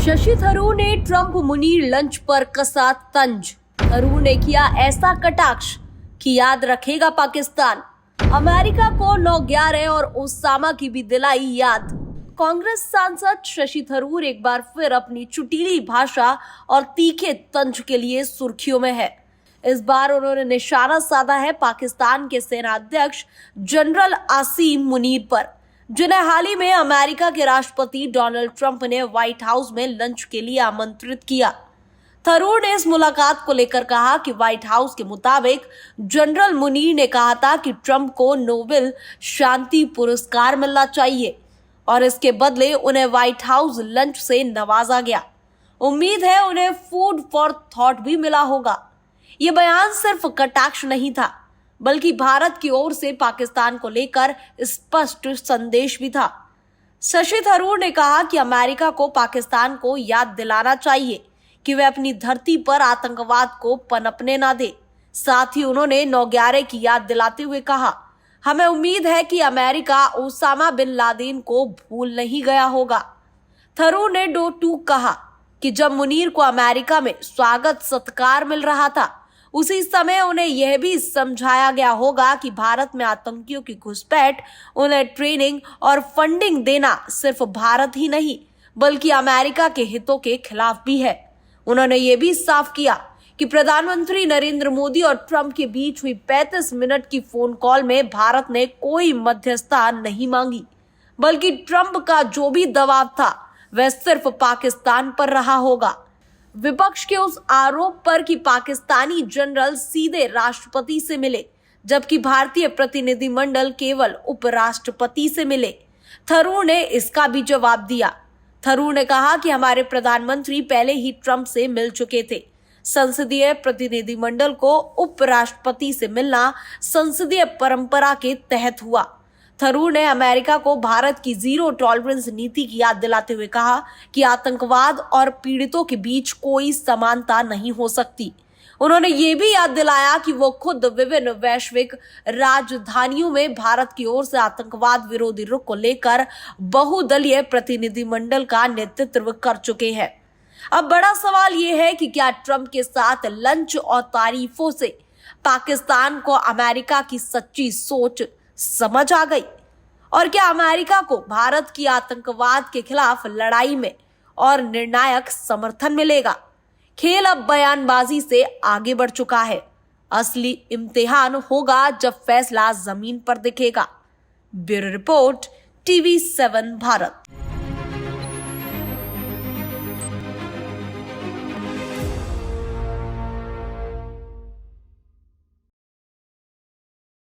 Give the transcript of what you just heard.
शशि थरूर ने Trump Munir lunch पर कसा तंज। थरूर ने किया ऐसा कटाक्ष कि याद रखेगा पाकिस्तान। अमेरिका को 9/11 और ओसामा की भी दिलाई याद। कांग्रेस सांसद शशि थरूर एक बार फिर अपनी चुटीली भाषा और तीखे तंज के लिए सुर्खियों में है। इस बार उन्होंने निशाना साधा है पाकिस्तान के सेना अध्यक्ष जनरल आसिम मुनीर पर, जिन्हें हाल ही में अमेरिका के राष्ट्रपति डोनाल्ड ट्रंप ने व्हाइट हाउस में लंच के लिए आमंत्रित किया। थरूर ने इस मुलाकात को लेकर कहा कि व्हाइट हाउस के मुताबिक जनरल मुनीर ने कहा था कि ट्रंप को नोबेल शांति पुरस्कार मिलना चाहिए और इसके बदले उन्हें व्हाइट हाउस लंच से नवाजा गया। उम्मीद है उन्हें फूड फॉर थॉट भी मिला होगा। ये बयान सिर्फ कटाक्ष नहीं था, बल्कि भारत की ओर से पाकिस्तान को लेकर स्पष्ट संदेश भी था। शशि थरूर ने कहा कि अमेरिका को पाकिस्तान को याद दिलाना चाहिए कि वे अपनी धरती पर आतंकवाद को पनपने ना दे। साथ ही उन्होंने 9/11 की याद दिलाते हुए कहा, हमें उम्मीद है कि अमेरिका ओसामा बिन लादेन को भूल नहीं गया होगा। थरूर ने दो टूक कहा कि जब मुनीर को अमेरिका में स्वागत सत्कार मिल रहा था, उसी समय उन्हें यह भी समझाया गया होगा कि भारत में आतंकियों की घुसपैठ, उन्हें ट्रेनिंग और फंडिंग देना सिर्फ भारत ही नहीं बल्कि अमेरिका के हितों के खिलाफ भी है। उन्होंने ये भी साफ किया कि प्रधानमंत्री नरेंद्र मोदी और ट्रंप के बीच हुई 35 मिनट की फोन कॉल में भारत ने कोई मध्यस्थता नहीं मांगी, बल्कि ट्रंप का जो भी दबाव था वह सिर्फ पाकिस्तान पर रहा होगा। विपक्ष के उस आरोप पर कि पाकिस्तानी जनरल सीधे राष्ट्रपति से मिले जबकि भारतीय प्रतिनिधिमंडल केवल उपराष्ट्रपति से मिले, थरूर ने इसका भी जवाब दिया। थरूर ने कहा कि हमारे प्रधानमंत्री पहले ही ट्रंप से मिल चुके थे। संसदीय प्रतिनिधिमंडल को उपराष्ट्रपति से मिलना संसदीय परंपरा के तहत हुआ। थरूर ने अमेरिका को भारत की जीरो टॉलरेंस नीति की याद दिलाते हुए कहा कि आतंकवाद और पीड़ितों के बीच कोई समानता नहीं हो सकती। उन्होंने ये भी याद दिलाया कि वो खुद विभिन्न वैश्विक राजधानियों में भारत की ओर से आतंकवाद विरोधी रुख को लेकर बहुदलीय प्रतिनिधिमंडल का नेतृत्व कर चुके हैं। अब बड़ा सवाल ये है कि क्या ट्रंप के साथ लंच और तारीफों से पाकिस्तान को अमेरिका की सच्ची सोच समझ आ गई, और क्या अमेरिका को भारत की आतंकवाद के खिलाफ लड़ाई में और निर्णायक समर्थन मिलेगा। खेल अब बयानबाजी से आगे बढ़ चुका है। असली इम्तिहान होगा जब फैसला जमीन पर दिखेगा। Bureau report, TV7 Bharat.